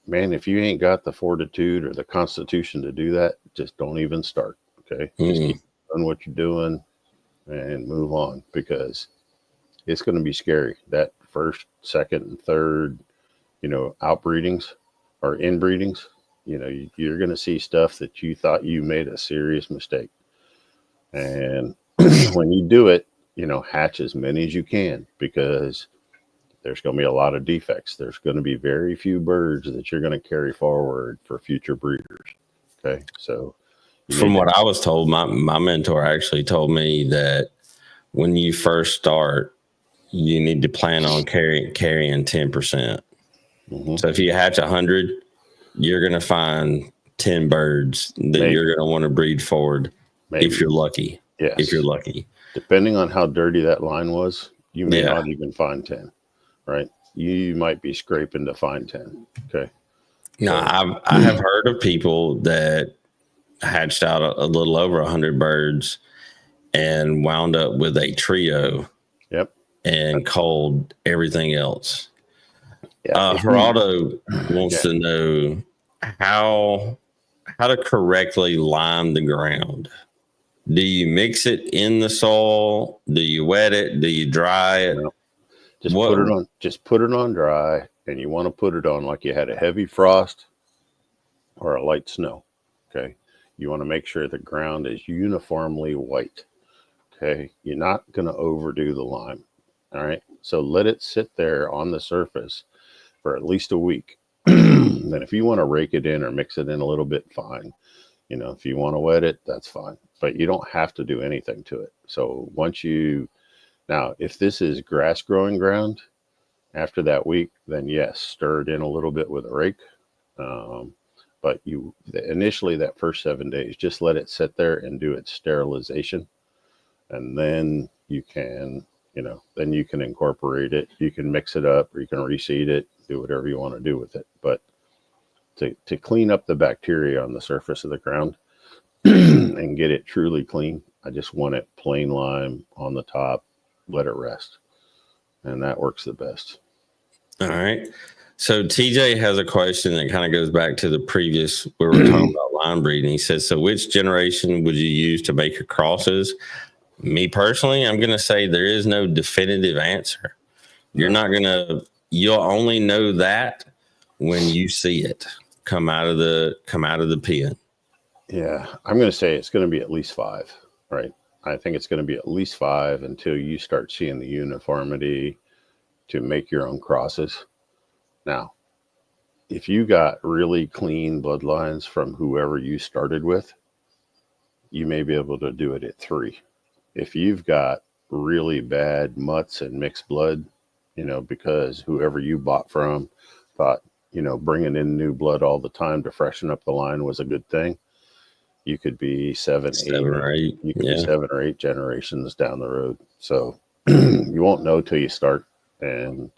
man, if you ain't got the fortitude or the constitution to do that, just don't even start. Okay. Just keep doing what you're doing and move on, because it's going to be scary. That first, second, and third, outbreedings, or inbreedings, you're going to see stuff that you thought you made a serious mistake. And when you do it, hatch as many as you can, because there's going to be a lot of defects. There's going to be very few birds that you're going to carry forward for future breeders. Okay. So
from what I was told, my mentor actually told me that when you first start, you need to plan on carrying 10%. Mm-hmm. So if you hatch 100, you're going to find 10 birds that you're going to want to breed forward. Maybe. If you're lucky.
Yes.
If you're lucky.
Depending on how dirty that line was, you may not even find 10, right? You might be scraping to find 10. Okay.
No, I have heard of people that hatched out a little over 100 birds and wound up with a trio.
Yep.
And culled everything else. Yeah. Geraldo wants to know how to correctly lime the ground. Do you mix it in the soil? Do you wet it? Do you dry it?
No. Just put it on dry, and you want to put it on like you had a heavy frost or a light snow. Okay. You want to make sure the ground is uniformly white. Okay. You're not going to overdo the lime. All right. So let it sit there on the surface for at least a week. Then if you want to rake it in or mix it in a little bit, fine. If you want to wet it, that's fine. But you don't have to do anything to it. So now, if this is grass growing ground, after that week, then yes, stir it in a little bit with a rake. But initially that first 7 days, just let it sit there and do its sterilization. And then you can incorporate it. You can mix it up, or you can reseed it, do whatever you want to do with it. But to clean up the bacteria on the surface of the ground and get it truly clean, I just want it plain lime on the top, let it rest. And that works the best.
All right. So TJ has a question that kind of goes back to the previous, we were talking about line breeding. He says, so which generation would you use to make your crosses? Me personally, I'm going to say there is no definitive answer. You'll only know that when you see it come out of the pen.
Yeah. I'm going to say it's going to be at least 5, right? I think it's going to be at least 5 until you start seeing the uniformity to make your own crosses. Now, if you got really clean bloodlines from whoever you started with, you may be able to do it at 3. If you've got really bad mutts and mixed blood, because whoever you bought from thought, bringing in new blood all the time to freshen up the line was a good thing, you could be 7 or 8. You could be 7 or 8 generations down the road. So you won't know till you start, and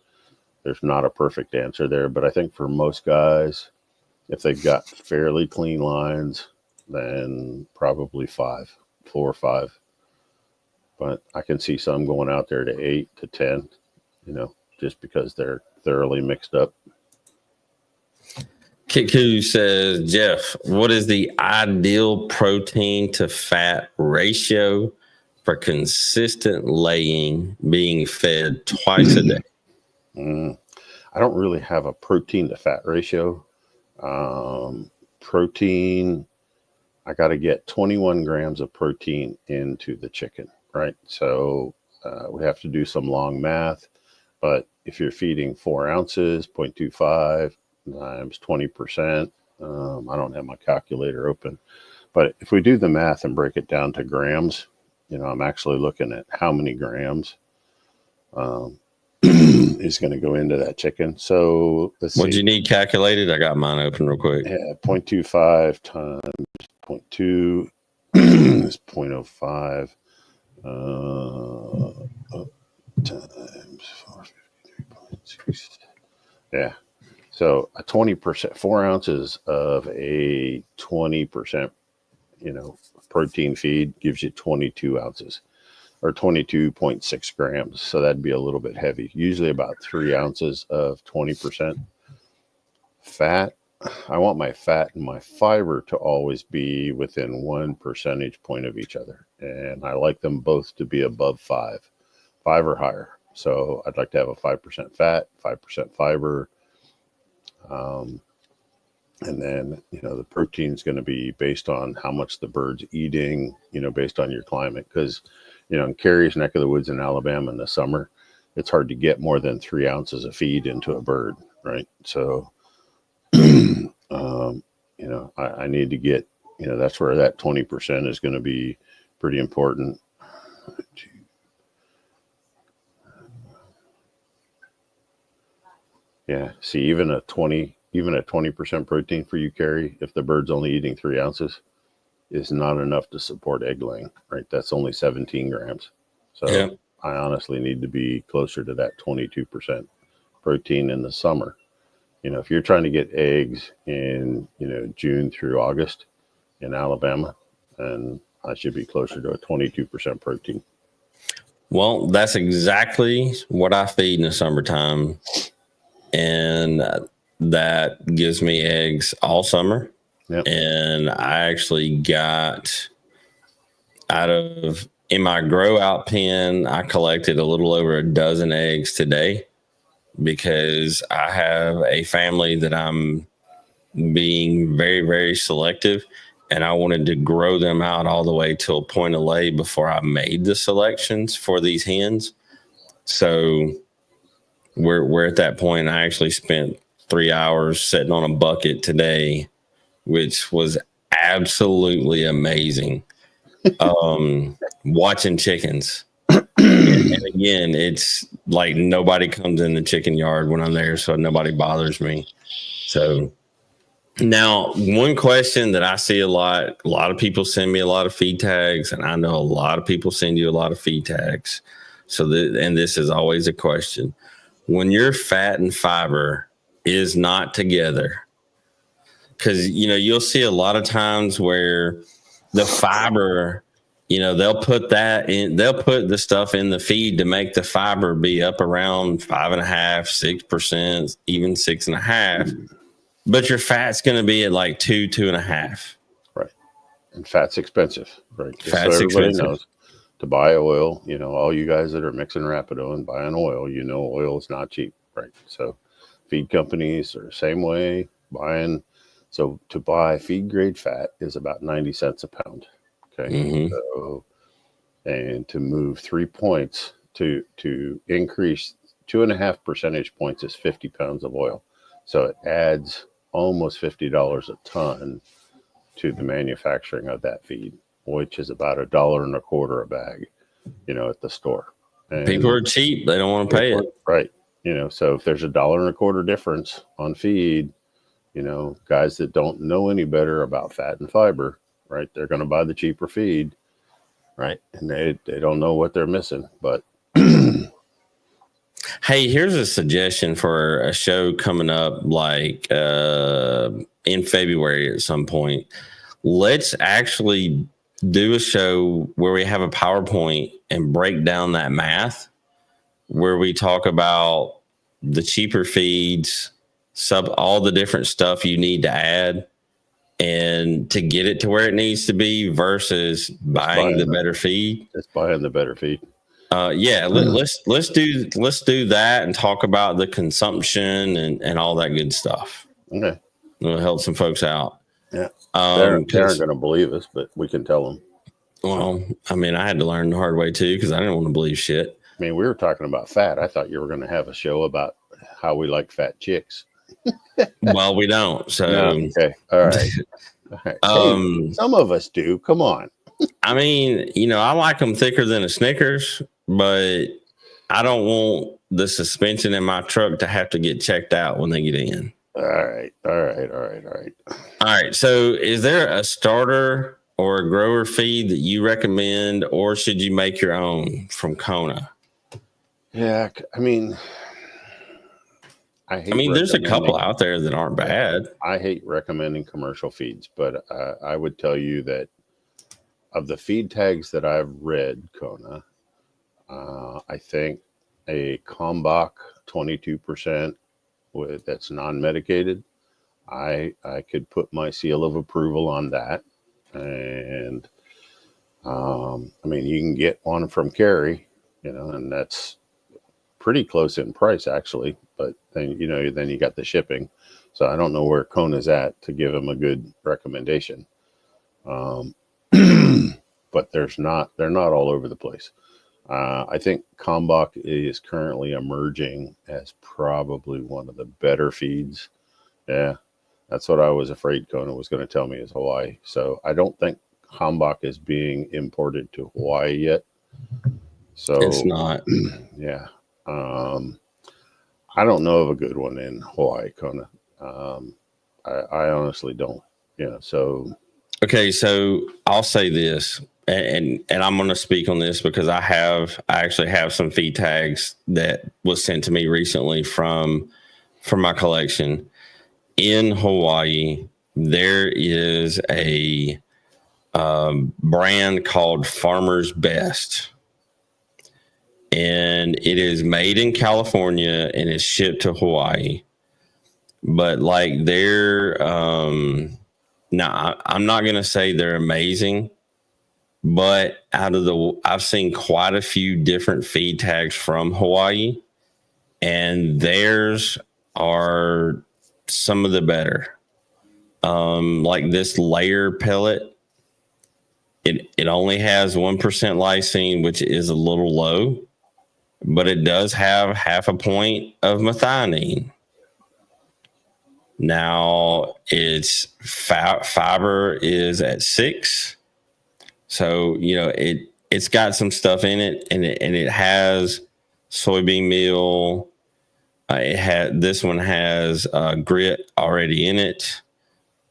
there's not a perfect answer there. But I think for most guys, if they've got fairly clean lines, then probably 4 or 5. But I can see some going out there to 8 to 10, just because they're thoroughly mixed up.
Kiku says, Jeff, what is the ideal protein to fat ratio for consistent laying being fed twice a day?
I don't really have a protein to fat ratio. Protein, I got to get 21 grams of protein into the chicken, right? So we have to do some long math, but if you're feeding 4 ounces, 0.25 times 20%, I don't have my calculator open, but if we do the math and break it down to grams, I'm actually looking at how many grams is going to go into that chicken. So let's see.
What do you need calculated? I got mine open real quick.
Yeah, 0.25 times 0.2 is 0.05 times 453.6. Yeah. So a 20%, 4 ounces of a 20%, protein feed gives you 22 ounces or 22.6 grams. So that'd be a little bit heavy. Usually about 3 ounces of 20% fat. I want my fat and my fiber to always be within 1 percentage point of each other. And I like them both to be above 5 or higher. So I'd like to have a 5% fat, 5% fiber. And then, the protein is going to be based on how much the bird's eating, based on your climate. Because, in Carrie's neck of the woods in Alabama in the summer, it's hard to get more than 3 ounces of feed into a bird, right? So, I need to get, that's where that 20% is going to be pretty important. Yeah. See, even a 20% protein for you, Carrie, if the bird's only eating 3 ounces, is not enough to support egg laying, right? That's only 17 grams. So
Yeah.
I honestly need to be closer to that 22% protein in the summer. If you're trying to get eggs in, June through August in Alabama, then I should be closer to a 22% protein.
Well, that's exactly what I feed in the summertime. And that gives me eggs all summer.
Yep.
And I actually got in my grow out pen, I collected a little over a dozen eggs today because I have a family that I'm being very, very selective. And I wanted to grow them out all the way to a point of lay before I made the selections for these hens. So we're at that point. I actually spent 3 hours sitting on a bucket today, which was absolutely amazing. Watching chickens. And again, it's like nobody comes in the chicken yard when I'm there, so nobody bothers me. So now, one question that I see a lot of people send me a lot of feed tags, and I know a lot of people send you a lot of feed tags. So and this is always a question. When your fat and fiber is not together, because you'll see a lot of times where the fiber, they'll put the stuff in the feed to make the fiber be up around 5.5%, 6%, even 6.5%. But your fat's going to be at like 2.5.
Right. And fat's expensive, right? Just
Fat's
so everybody
expensive.
knows, to buy oil, all you guys that are mixing Rapido and buying oil, oil is not cheap, right? So feed companies are the same way buying. So to buy feed grade fat is about 90 cents a pound. Okay.
Mm-hmm.
So, and to move 3 points to increase 2.5 percentage points is 50 pounds of oil. So it adds almost $50 a ton to the manufacturing of that feed, which is about $1.25 a bag, at the store. And
People are cheap. They don't want to pay it.
Right. So if there's $1.25 difference on feed, guys that don't know any better about fat and fiber, right, they're going to buy the cheaper feed, right? And they don't know what they're missing. But
Hey, here's a suggestion for a show coming up like in February at some point. Let's actually do a show where we have a PowerPoint and break down that math, where we talk about the cheaper feeds, all the different stuff you need to add and to get it to where it needs to be versus buying the better feed.
Just buying the better feed.
Yeah, let's do that and talk about the consumption and all that good stuff.
Okay,
it'll help some folks out.
Yeah, they aren't going to believe us, but we can tell them.
Well, I mean, I had to learn the hard way too because I didn't want to believe shit.
I mean, we were talking about fat. I thought you were going to have a show about how we like fat chicks.
Well, we don't. So
no, okay, all right. All right. Hey, some of us do. Come on.
I mean, I like them thicker than a Snickers, but I don't want the suspension in my truck to have to get checked out when they get in.
All right.
All right. So is there a starter or a grower feed that you recommend, or should you make your own from Kona?
Yeah. I mean,
there's a couple out there that aren't bad.
I hate recommending commercial feeds, but I would tell you that of the feed tags that I've read, Kona, I think a Kalmbach 22% that's non-medicated, I could put my seal of approval on that. And I mean, you can get one from Carrie, and that's pretty close in price actually, but then you got the shipping. So I don't know where Kona's at to give him a good recommendation. But they're not all over the place. I think Kalmbach is currently emerging as probably one of the better feeds. Yeah, that's what I was afraid Kona was going to tell me is Hawaii. So I don't think Kalmbach is being imported to Hawaii yet. So
It's not.
Yeah. I don't know of a good one in Hawaii, Kona. I honestly don't. Yeah. So
Okay, so I'll say this, and I'm going to speak on this because I actually have some feed tags that was sent to me recently from my collection. In Hawaii, there is a brand called Farmer's Best, and it is made in California and is shipped to Hawaii. But like they're now, I'm not going to say they're amazing, but I've seen quite a few different feed tags from Hawaii, and theirs are some of the better. Like this layer pellet, it only has 1% lysine, which is a little low, but it does have half a point of methionine. Now its fiber is at 6, so it's got some stuff in it, and it has soybean meal. This one has grit already in it.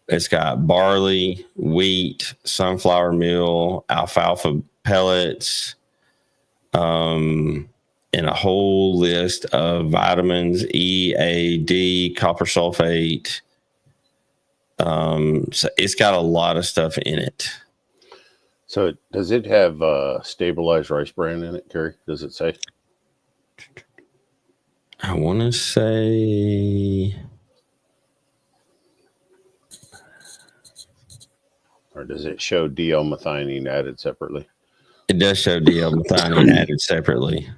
It's got barley, wheat, sunflower meal, alfalfa pellets, and a whole list of vitamins, E, A, D, copper sulfate. So it's got a lot of stuff in it.
So does it have stabilized rice bran in it, Kerry? Does it say?
I want to say...
Or does it show DL-methionine added separately?
It does show DL-methionine added separately.
I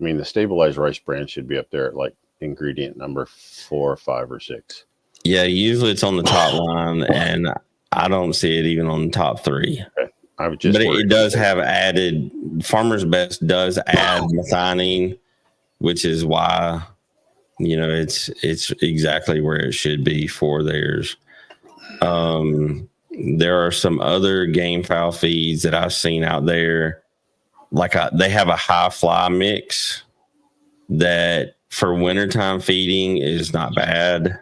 mean, the stabilized rice bran should be up there at like ingredient number 4, 5, or 6.
Yeah, usually it's on the top line, and I don't see it even on the top 3.
Okay. I was just
but it does have added. Farmer's Best does add methionine, which is why it's exactly where it should be for theirs. There are some other game fowl feeds that I've seen out there. Like they have a high fly mix that for wintertime feeding is not bad.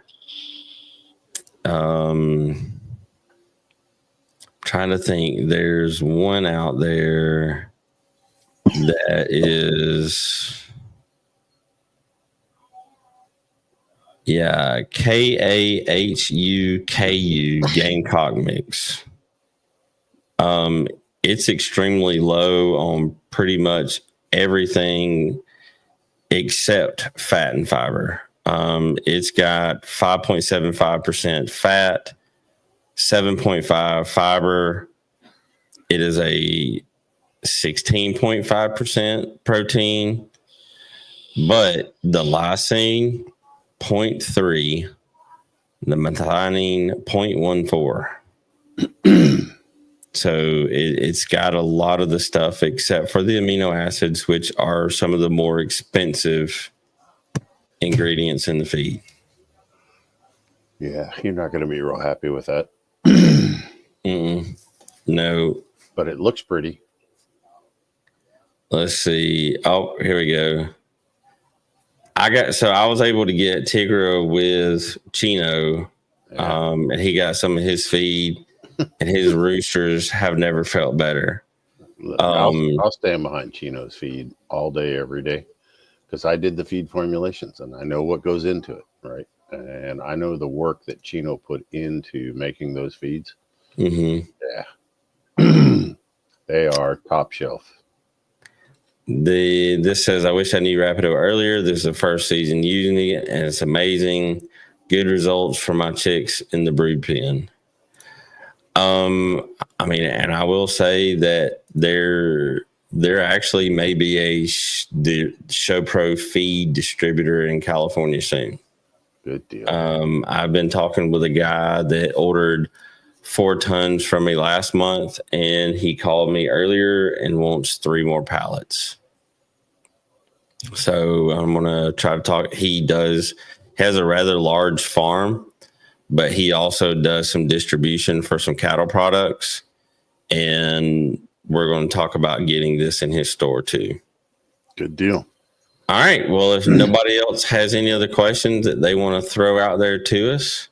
Trying to think, there's one out there that is KAHUKU Gamecock mix. It's extremely low on pretty much everything except fat and fiber. It's got 5.75% fat, 7.5 fiber. It is a 16.5% protein, but the lysine 0.3, the methionine 0.14. So it's got a lot of the stuff except for the amino acids, which are some of the more expensive ingredients in the feed.
Yeah, you're not going to be real happy with that.
No.
But it looks pretty.
Let's see. Oh, here we go. I was able to get Tigro with Chino, and he got some of his feed, and his roosters have never felt better.
I'll stand behind Chino's feed all day, every day, because I did the feed formulations and I know what goes into it, right? And I know the work that Chino put into making those feeds.
Mm-hmm.
Yeah. They are top shelf.
This says, I wish I knew Rapido earlier. This is the first season using it, and it's amazing. Good results for my chicks in the brood pen. I mean, and I will say that there actually may be the Show Pro feed distributor in California soon.
Good deal.
I've been talking with a guy that ordered 4 tons from me last month, and he called me earlier and wants 3 more pallets. So I'm going to try to talk. He has a rather large farm, but he also does some distribution for some cattle products. And we're going to talk about getting this in his store too.
Good deal.
All right. Well, if nobody else has any other questions that they want to throw out there to us,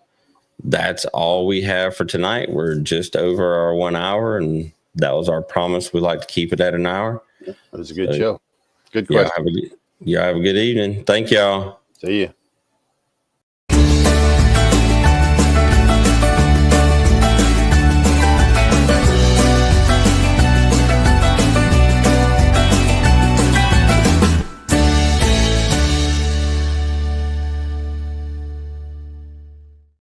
that's all we have for tonight. We're just over our 1 hour, and that was our promise. We like to keep it at an hour.
It was a good show. Good question.
Y'all have a good evening. Thank y'all.
See you.